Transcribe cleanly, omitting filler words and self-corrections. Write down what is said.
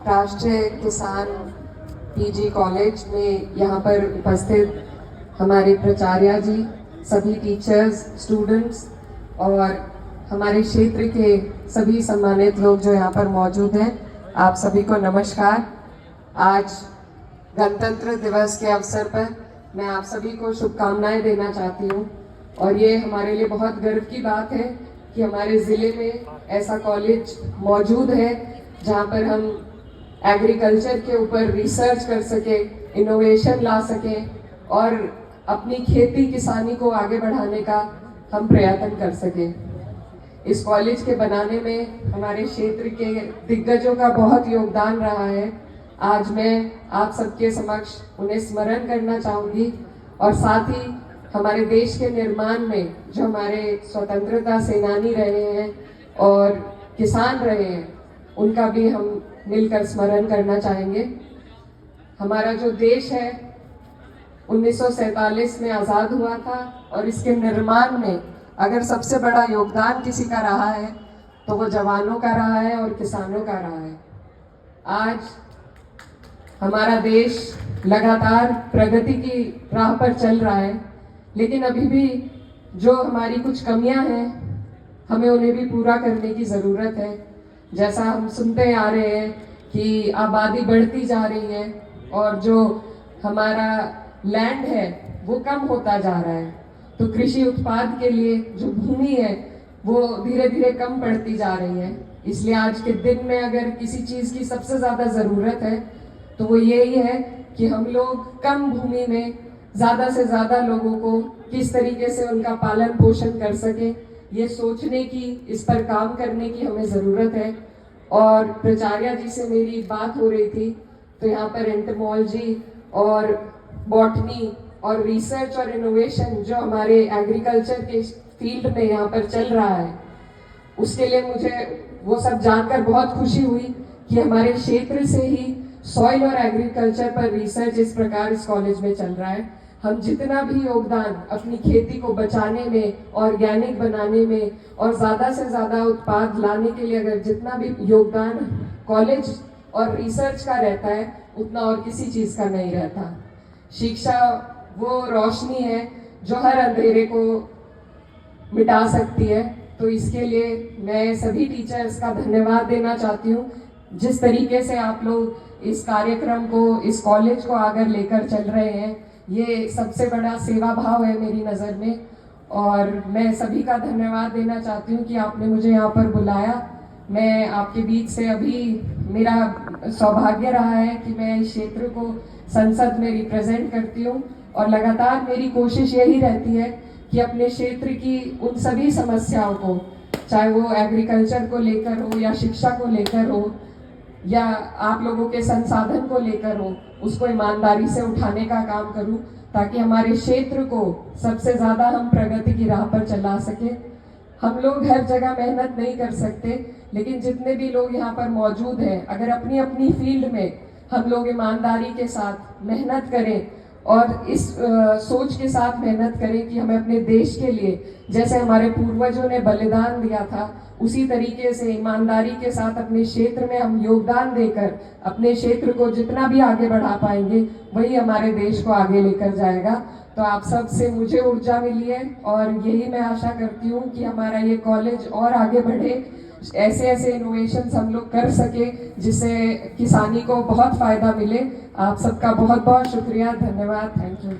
राष्ट्रीय किसान PG college में यहाँ पर उपस्थित हमारे प्राचार्य जी, सभी टीचर्स, स्टूडेंट्स और हमारे क्षेत्र के सभी सम्मानित लोग जो यहाँ पर मौजूद हैं, आप सभी को नमस्कार। आज गणतंत्र दिवस के अवसर पर मैं आप सभी को शुभकामनाएं देना चाहती हूँ और ये हमारे लिए बहुत गर्व की बात है कि हमारे ज़िले में ऐसा कॉलेज मौजूद है जहाँ पर हम एग्रीकल्चर के ऊपर रिसर्च कर सके, इनोवेशन ला सकें और अपनी खेती किसानी को आगे बढ़ाने का हम प्रयत्न कर सकें। इस कॉलेज के बनाने में हमारे क्षेत्र के दिग्गजों का बहुत योगदान रहा है। आज मैं आप सबके समक्ष उन्हें स्मरण करना चाहूँगी और साथ ही हमारे देश के निर्माण में जो हमारे स्वतंत्रता सेनानी रहे हैं और किसान रहे हैं, उनका भी हम मिलकर स्मरण करना चाहेंगे। हमारा जो देश है 1947 में आज़ाद हुआ था और इसके निर्माण में अगर सबसे बड़ा योगदान किसी का रहा है तो वो जवानों का रहा है और किसानों का रहा है। आज हमारा देश लगातार प्रगति की राह पर चल रहा है, लेकिन अभी भी जो हमारी कुछ कमियां हैं हमें उन्हें भी पूरा करने की ज़रूरत है। जैसा हम सुनते आ रहे हैं कि आबादी बढ़ती जा रही है और जो हमारा लैंड है वो कम होता जा रहा है, तो कृषि उत्पाद के लिए जो भूमि है वो धीरे धीरे कम पड़ती जा रही है। इसलिए आज के दिन में अगर किसी चीज़ की सबसे ज़्यादा ज़रूरत है तो वो यही है कि हम लोग कम भूमि में ज़्यादा से ज़्यादा लोगों को किस तरीके से उनका पालन पोषण कर सकें, ये सोचने की, इस पर काम करने की हमें ज़रूरत है। और प्राचार्य जी से मेरी बात हो रही थी तो यहाँ पर एंटोमोलॉजी और बॉटनी और रिसर्च और इनोवेशन जो हमारे एग्रीकल्चर के फील्ड में यहाँ पर चल रहा है, उसके लिए मुझे वो सब जानकर बहुत खुशी हुई कि हमारे क्षेत्र से ही सॉइल और एग्रीकल्चर पर रिसर्च इस प्रकार इस कॉलेज में चल रहा है। हम जितना भी योगदान अपनी खेती को बचाने में, ऑर्गेनिक बनाने में और ज़्यादा से ज़्यादा उत्पाद लाने के लिए अगर जितना भी योगदान कॉलेज और रिसर्च का रहता है, उतना और किसी चीज़ का नहीं रहता। शिक्षा वो रोशनी है जो हर अंधेरे को मिटा सकती है। तो इसके लिए मैं सभी टीचर्स का धन्यवाद देना चाहती हूँ, जिस तरीके से आप लोग इस कार्यक्रम को, इस कॉलेज को आगे लेकर चल रहे हैं। ये सबसे बड़ा सेवा भाव है मेरी नज़र में और मैं सभी का धन्यवाद देना चाहती हूँ कि आपने मुझे यहाँ पर बुलाया। मैं आपके बीच से अभी मेरा सौभाग्य रहा है कि मैं इस क्षेत्र को संसद में रिप्रेजेंट करती हूँ और लगातार मेरी कोशिश यही रहती है कि अपने क्षेत्र की उन सभी समस्याओं को, चाहे वो एग्रीकल्चर को लेकर हो या शिक्षा को लेकर हो या आप लोगों के संसाधन को लेकर हो, उसको ईमानदारी से उठाने का काम करूं ताकि हमारे क्षेत्र को सबसे ज़्यादा हम प्रगति की राह पर चला सके। हम लोग हर जगह मेहनत नहीं कर सकते, लेकिन जितने भी लोग यहाँ पर मौजूद हैं, अगर अपनी अपनी फील्ड में हम लोग ईमानदारी के साथ मेहनत करें और इस सोच के साथ मेहनत करें कि हमें अपने देश के लिए, जैसे हमारे पूर्वजों ने बलिदान दिया था, उसी तरीके से ईमानदारी के साथ अपने क्षेत्र में हम योगदान देकर अपने क्षेत्र को जितना भी आगे बढ़ा पाएंगे, वही हमारे देश को आगे लेकर जाएगा। तो आप सब से मुझे ऊर्जा मिली है और यही मैं आशा करती हूँ कि हमारा ये कॉलेज और आगे बढ़े, ऐसे ऐसे इनोवेशंस हम लोग कर सके जिससे किसानी को बहुत फ़ायदा मिले। आप सबका बहुत बहुत शुक्रिया, धन्यवाद, थैंक यू।